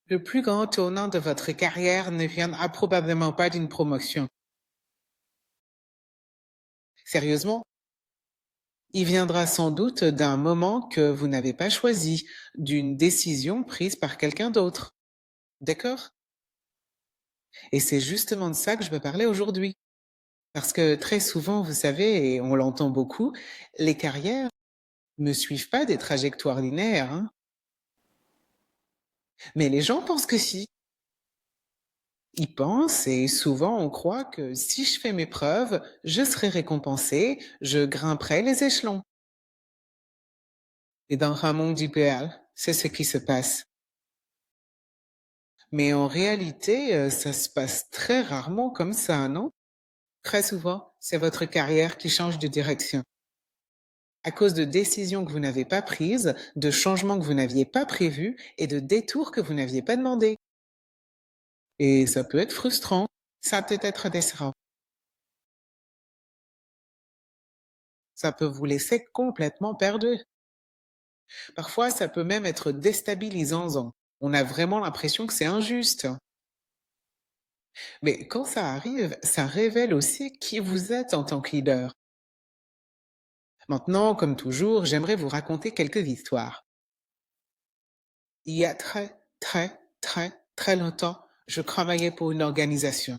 Le plus grand tournant de votre carrière ne viendra probablement pas d'une promotion. Sérieusement, il viendra sans doute d'un moment que vous n'avez pas choisi, d'une décision prise par quelqu'un d'autre. D'accord? Et c'est justement de ça que je veux parler aujourd'hui. Parce que très souvent, vous savez, et on l'entend beaucoup, les carrières ne suivent pas des trajectoires linéaires, hein. Mais les gens pensent que si. Ils pensent et souvent on croit que si je fais mes preuves, je serai récompensé, je grimperai les échelons. Et dans un monde idéal, c'est ce qui se passe. Mais en réalité, ça se passe très rarement comme ça, non? Très souvent, c'est votre carrière qui change de direction. À cause de décisions que vous n'avez pas prises, de changements que vous n'aviez pas prévus et de détours que vous n'aviez pas demandés. Et ça peut être frustrant, ça peut être décevant. Ça peut vous laisser complètement perdu. Parfois, ça peut même être déstabilisant. On a vraiment l'impression que c'est injuste. Mais quand ça arrive, ça révèle aussi qui vous êtes en tant que leader. Maintenant, comme toujours, j'aimerais vous raconter quelques histoires. Il y a très longtemps, je travaillais pour une organisation.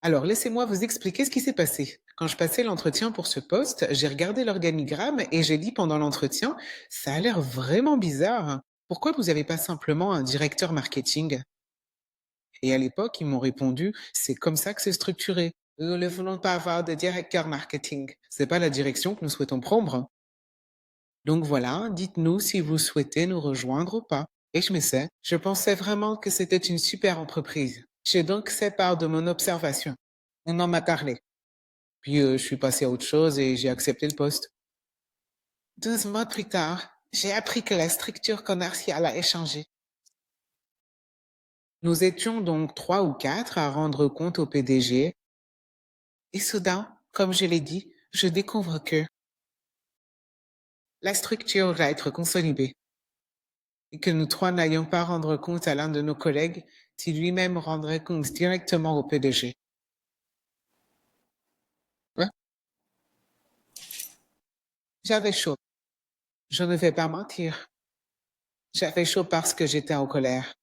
Alors, laissez-moi vous expliquer ce qui s'est passé. Quand je passais l'entretien pour ce poste, j'ai regardé l'organigramme et j'ai dit pendant l'entretien, ça a l'air vraiment bizarre. Pourquoi vous n'avez pas simplement un directeur marketing? Et à l'époque, ils m'ont répondu, c'est comme ça que c'est structuré. Nous ne voulons pas avoir de directeur marketing. C'est pas la direction que nous souhaitons prendre. Donc voilà, dites-nous si vous souhaitez nous rejoindre ou pas. Et je me sais, je pensais vraiment que c'était une super entreprise. J'ai donc fait part de mon observation. On en m'a parlé. Puis je suis passé à autre chose et j'ai accepté le poste. 12 mois plus tard, j'ai appris que la structure commerciale a échangé. Nous étions donc trois ou quatre à rendre compte au PDG. Et soudain, comme je l'ai dit, je découvre que la structure va être consolidée et que nous trois n'allions pas rendre compte à l'un de nos collègues qui lui-même rendrait compte directement au PDG. Ouais. J'avais chaud. Je ne vais pas mentir. J'avais chaud parce que j'étais en colère.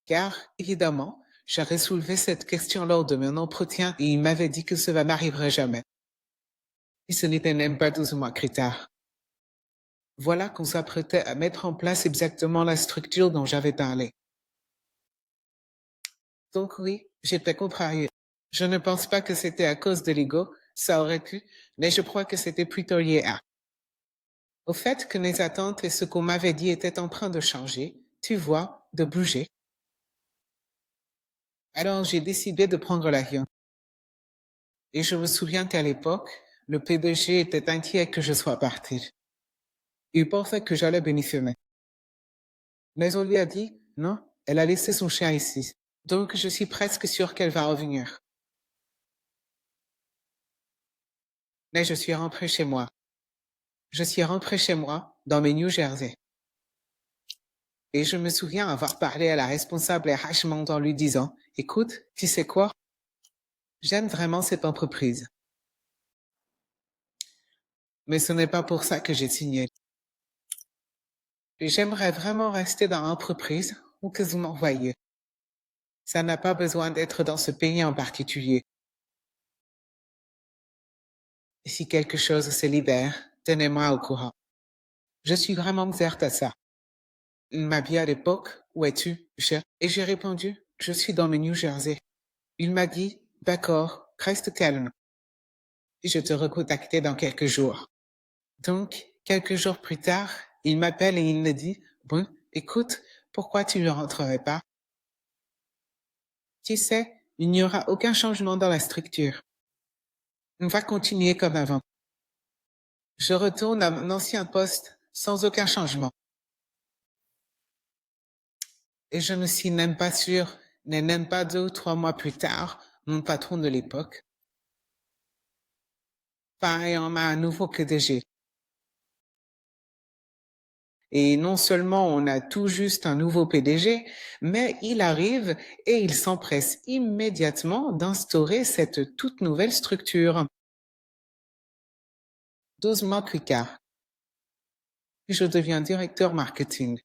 Car, évidemment, j'avais soulevé cette question lors de mon entretien et il m'avait dit que cela n'arriverait jamais. Et ce n'était même pas 12 mois plus tard. Voilà qu'on s'apprêtait à mettre en place exactement la structure dont j'avais parlé. Donc oui, j'étais contrariée. Je ne pense pas que c'était à cause de l'ego, ça aurait pu, mais je crois que c'était plutôt lié au fait que mes attentes et ce qu'on m'avait dit étaient en train de changer, tu vois, de bouger. Alors j'ai décidé de prendre l'avion. Et je me souviens qu'à l'époque, le PDG était inquiet que je sois partie. Il pensait que j'allais démissionner. Mais on lui a dit, non, elle a laissé son chien ici. Donc je suis presque sûre qu'elle va revenir. Mais je suis rentrée chez moi. Je suis rentrée chez moi, dans mes New Jersey. Et je me souviens avoir parlé à la responsable RH en lui disant, écoute, tu sais quoi? J'aime vraiment cette entreprise. Mais ce n'est pas pour ça que j'ai signé. Et j'aimerais vraiment rester dans l'entreprise où que vous m'envoyez. Ça n'a pas besoin d'être dans ce pays en particulier. Et si quelque chose se libère, tenez-moi au courant. Je suis vraiment ouverte à ça. Il m'a dit à l'époque, où es-tu? Et j'ai répondu, je suis dans le New Jersey. Il m'a dit, d'accord, reste calme. Et je te recontacterai dans quelques jours. Donc, quelques jours plus tard, il m'appelle et il me dit, bon, écoute, pourquoi tu ne rentrerais pas? Tu sais, il n'y aura aucun changement dans la structure. On va continuer comme avant. Je retourne à mon ancien poste sans aucun changement. Et je ne suis même pas sûre, n'est même pas 2 ou 3 mois plus tard, mon patron de l'époque, pareil, on a un nouveau PDG. Et non seulement on a tout juste un nouveau PDG, mais il arrive et il s'empresse immédiatement d'instaurer cette toute nouvelle structure. 12 mois plus tard, je deviens directeur marketing.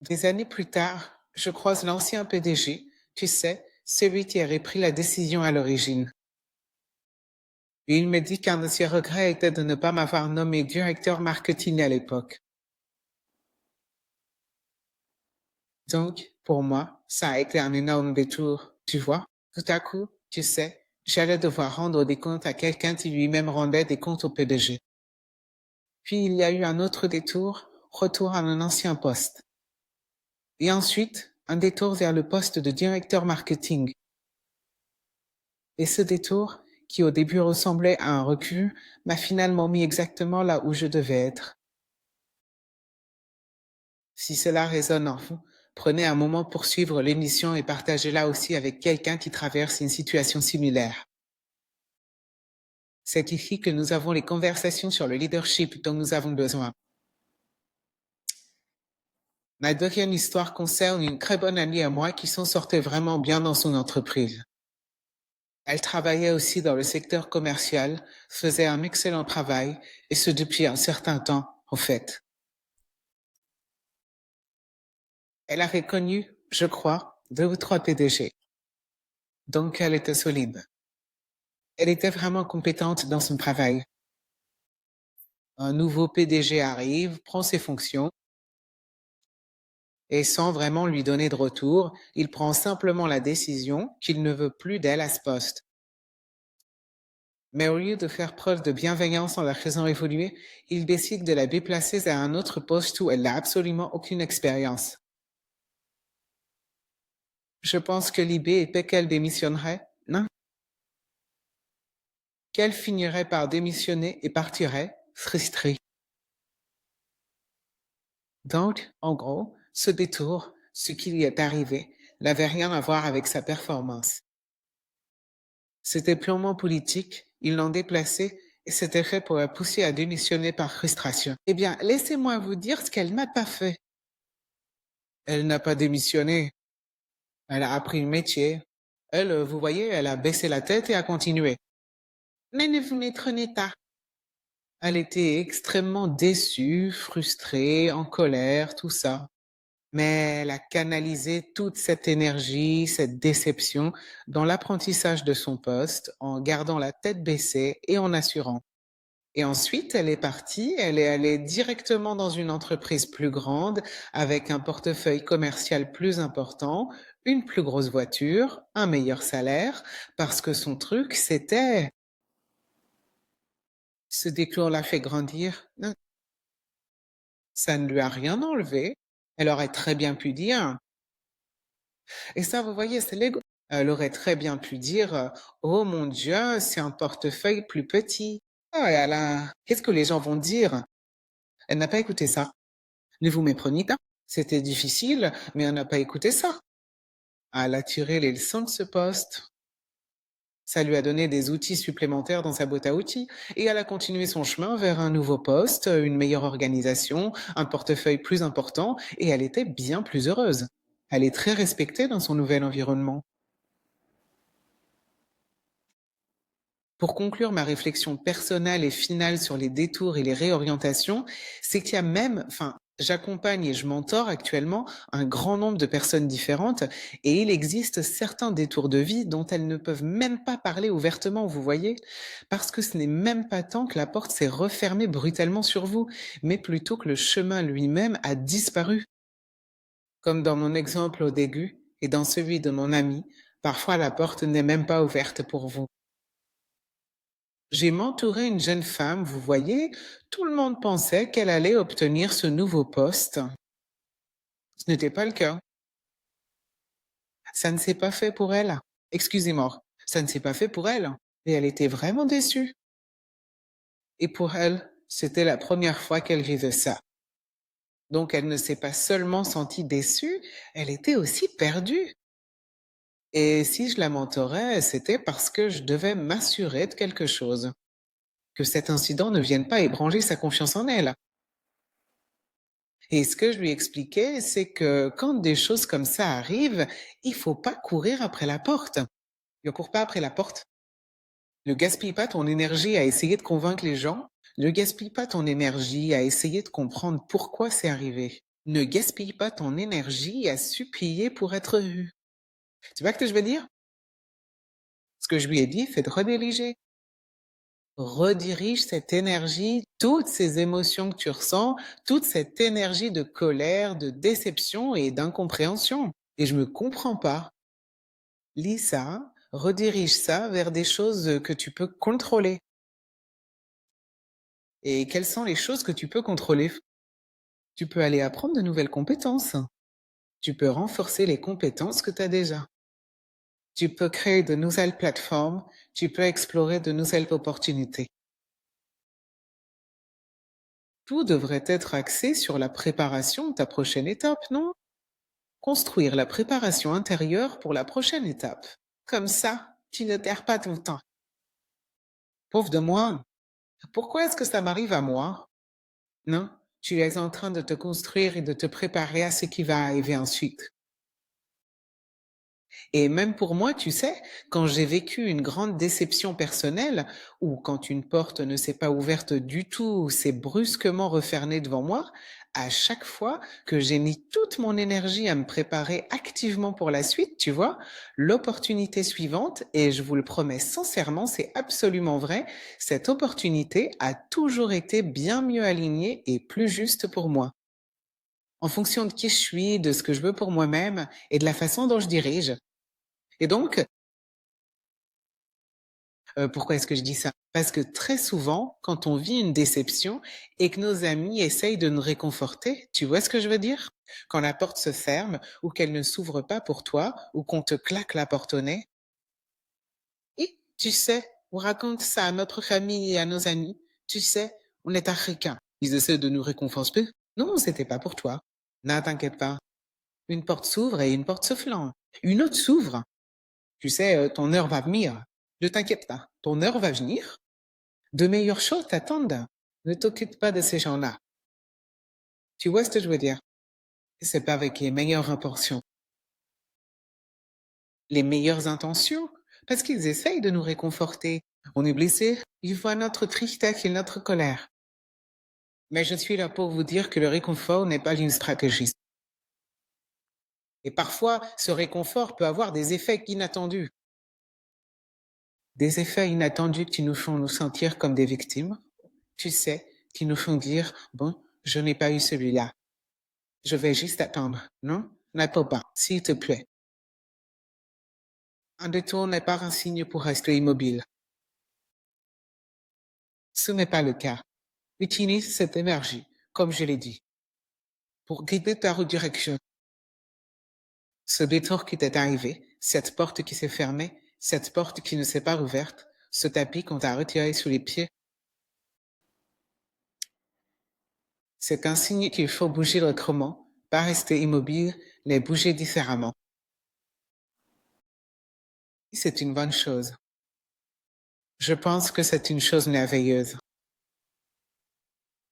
Des années plus tard, je croise l'ancien PDG, tu sais, celui qui avait pris la décision à l'origine. Et il me dit qu'un de ses regrets était de ne pas m'avoir nommé directeur marketing à l'époque. Donc, pour moi, ça a été un énorme détour, tu vois. Tout à coup, tu sais, j'allais devoir rendre des comptes à quelqu'un qui lui-même rendait des comptes au PDG. Puis il y a eu un autre détour, retour à un ancien poste. Et ensuite, un détour vers le poste de directeur marketing. Et ce détour, qui au début ressemblait à un recul, m'a finalement mis exactement là où je devais être. Si cela résonne en vous, prenez un moment pour suivre l'émission et partagez-la aussi avec quelqu'un qui traverse une situation similaire. C'est ici que nous avons les conversations sur le leadership dont nous avons besoin. Ma deuxième histoire concerne une très bonne amie à moi qui s'en sortait vraiment bien dans son entreprise. Elle travaillait aussi dans le secteur commercial, faisait un excellent travail, et ce depuis un certain temps, en fait. Elle avait connu, je crois, 2 ou 3 PDG, donc elle était solide. Elle était vraiment compétente dans son travail. Un nouveau PDG arrive, prend ses fonctions, et sans vraiment lui donner de retour, il prend simplement la décision qu'il ne veut plus d'elle à ce poste. Mais au lieu de faire preuve de bienveillance en la faisant évoluer, il décide de la déplacer à un autre poste où elle n'a absolument aucune expérience. Je pense que l'idée était qu'elle démissionnerait, non? Qu'elle finirait par démissionner et partirait, frustrée. Donc, en gros, ce détour, ce qui lui est arrivé, n'avait rien à voir avec sa performance. C'était purement politique, ils l'ont déplacée et c'était fait pour la pousser à démissionner par frustration. Eh bien, laissez-moi vous dire ce qu'elle n'a pas fait. Elle n'a pas démissionné, elle a appris le métier. Elle, vous voyez, elle a baissé la tête et a continué. Mais ne vous méprenez pas. Elle était extrêmement déçue, frustrée, en colère, tout ça. Mais elle a canalisé toute cette énergie, cette déception dans l'apprentissage de son poste, en gardant la tête baissée et en assurant. Et ensuite, elle est partie, elle est allée directement dans une entreprise plus grande, avec un portefeuille commercial plus important, une plus grosse voiture, un meilleur salaire, parce que son truc, c'était... Ce déclin l'a fait grandir. Non, ça ne lui a rien enlevé. Elle aurait très bien pu dire, et ça, vous voyez, c'est l'ego. Elle aurait très bien pu dire, oh mon Dieu, c'est un portefeuille plus petit. Ah, et elle a... Qu'est-ce que les gens vont dire? Elle n'a pas écouté ça. Ne vous méprenez pas. C'était difficile, mais elle n'a pas écouté ça. Elle a tiré les leçons de ce poste. Ça lui a donné des outils supplémentaires dans sa boîte à outils et elle a continué son chemin vers un nouveau poste, une meilleure organisation, un portefeuille plus important et elle était bien plus heureuse. Elle est très respectée dans son nouvel environnement. Pour conclure ma réflexion personnelle et finale sur les détours et les réorientations, c'est qu'il y a même, enfin, j'accompagne et je mentor actuellement un grand nombre de personnes différentes et il existe certains détours de vie dont elles ne peuvent même pas parler ouvertement, vous voyez, parce que ce n'est même pas tant que la porte s'est refermée brutalement sur vous, mais plutôt que le chemin lui-même a disparu. Comme dans mon exemple au début et dans celui de mon ami, parfois la porte n'est même pas ouverte pour vous. J'ai mentoré une jeune femme, vous voyez, tout le monde pensait qu'elle allait obtenir ce nouveau poste. Ce n'était pas le cas. Ça ne s'est pas fait pour elle. Excusez-moi, ça ne s'est pas fait pour elle. Et elle était vraiment déçue. Et pour elle, c'était la première fois qu'elle vivait ça. Donc elle ne s'est pas seulement sentie déçue, elle était aussi perdue. Et si je la mentorais, c'était parce que je devais m'assurer de quelque chose. Que cet incident ne vienne pas ébranler sa confiance en elle. Et ce que je lui expliquais, c'est que quand des choses comme ça arrivent, il faut pas courir après la porte. Ne cours pas après la porte. Ne gaspille pas ton énergie à essayer de convaincre les gens. Ne gaspille pas ton énergie à essayer de comprendre pourquoi c'est arrivé. Ne gaspille pas ton énergie à supplier pour être vu. Tu vois ce que je veux dire? Ce que je lui ai dit, c'est de rediriger. Redirige cette énergie, toutes ces émotions que tu ressens, toute cette énergie de colère, de déception et d'incompréhension. Et je me comprends pas. Lis ça, redirige ça vers des choses que tu peux contrôler. Et quelles sont les choses que tu peux contrôler? Tu peux aller apprendre de nouvelles compétences. Tu peux renforcer les compétences que tu as déjà. Tu peux créer de nouvelles plateformes. Tu peux explorer de nouvelles opportunités. Tout devrait être axé sur la préparation de ta prochaine étape, non? Construire la préparation intérieure pour la prochaine étape. Comme ça, tu ne perds pas ton temps. Pauvre de moi, pourquoi est-ce que ça m'arrive à moi? Non, tu es en train de te construire et de te préparer à ce qui va arriver ensuite. Et même pour moi, tu sais, quand j'ai vécu une grande déception personnelle, ou quand une porte ne s'est pas ouverte du tout, ou s'est brusquement refermée devant moi, à chaque fois que j'ai mis toute mon énergie à me préparer activement pour la suite, tu vois, l'opportunité suivante, et je vous le promets sincèrement, c'est absolument vrai, cette opportunité a toujours été bien mieux alignée et plus juste pour moi. En fonction de qui je suis, de ce que je veux pour moi-même et de la façon dont je dirige. Et donc, pourquoi est-ce que je dis ça? Parce que très souvent, quand on vit une déception et que nos amis essayent de nous réconforter, tu vois ce que je veux dire? Quand la porte se ferme ou qu'elle ne s'ouvre pas pour toi ou qu'on te claque la porte au nez. Et tu sais, on raconte ça à notre famille et à nos amis. Tu sais, on est africains. Ils essaient de nous réconforter. Non, c'était pas pour toi. Non, t'inquiète pas. Une porte s'ouvre et une porte se flanque. Une autre s'ouvre. Tu sais, ton heure va venir. Ne t'inquiète pas, ton heure va venir. De meilleures choses t'attendent. Ne t'occupe pas de ces gens-là. Tu vois ce que je veux dire? C'est pas avec les meilleures intentions. Les meilleures intentions, parce qu'ils essayent de nous réconforter. On est blessé, ils voient notre tristesse et notre colère. Mais je suis là pour vous dire que le réconfort n'est pas une stratégie. Et parfois, ce réconfort peut avoir des effets inattendus. Des effets inattendus qui nous font nous sentir comme des victimes, tu sais, qui nous font dire, bon, je n'ai pas eu celui-là. Je vais juste attendre. Non? N'attends pas, s'il te plaît. Un détour n'est pas un signe pour rester immobile. Ce n'est pas le cas. Utilise cette énergie, comme je l'ai dit, pour guider ta redirection. Ce détour qui t'est arrivé, cette porte qui s'est fermée, cette porte qui ne s'est pas ouverte, ce tapis qu'on t'a retiré sous les pieds, c'est un signe qu'il faut bouger autrement, pas rester immobile, mais bouger différemment. C'est une bonne chose. Je pense que c'est une chose merveilleuse.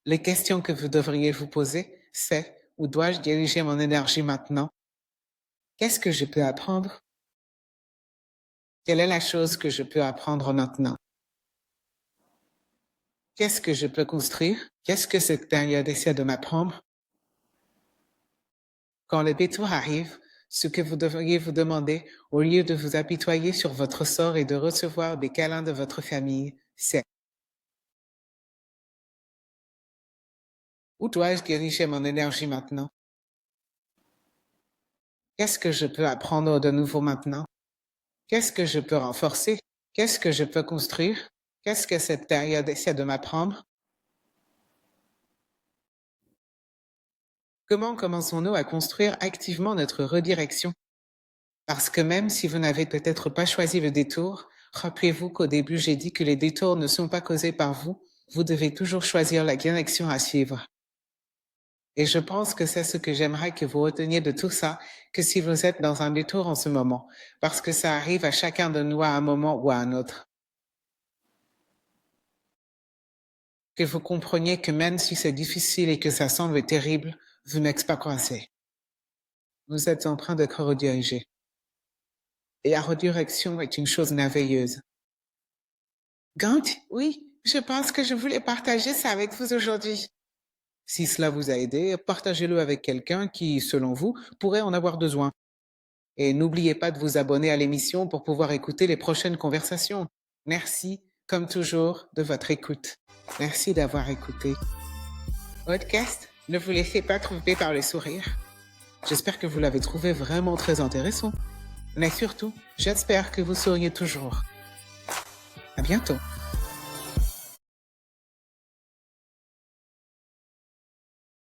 Les questions que vous devriez vous poser, c'est où dois-je diriger mon énergie maintenant? Qu'est-ce que je peux apprendre? Quelle est la chose que je peux apprendre maintenant? Qu'est-ce que je peux construire? Qu'est-ce que cette période essaie de m'apprendre? Quand le détour arrive, ce que vous devriez vous demander, au lieu de vous apitoyer sur votre sort et de recevoir des câlins de votre famille, c'est où dois-je diriger mon énergie maintenant? Qu'est-ce que je peux apprendre de nouveau maintenant? Qu'est-ce que je peux renforcer? Qu'est-ce que je peux construire? Qu'est-ce que cette période essaie de m'apprendre? Comment commençons-nous à construire activement notre redirection? Parce que même si vous n'avez peut-être pas choisi le détour, rappelez-vous qu'au début j'ai dit que les détours ne sont pas causés par vous. Vous devez toujours choisir la direction à suivre. Et je pense que c'est ce que j'aimerais que vous reteniez de tout ça, que si vous êtes dans un détour en ce moment, parce que ça arrive à chacun de nous à un moment ou à un autre. Que vous compreniez que même si c'est difficile et que ça semble terrible, vous n'êtes pas coincé. Vous êtes en train d'être redirigé. Et la redirection est une chose merveilleuse. Gant, oui, je pense que je voulais partager ça avec vous aujourd'hui. Si cela vous a aidé, partagez-le avec quelqu'un qui, selon vous, pourrait en avoir besoin. Et n'oubliez pas de vous abonner à l'émission pour pouvoir écouter les prochaines conversations. Merci, comme toujours, de votre écoute. Merci d'avoir écouté. Podcast, ne vous laissez pas tromper par le sourire. J'espère que vous l'avez trouvé vraiment très intéressant. Mais surtout, j'espère que vous souriez toujours. À bientôt.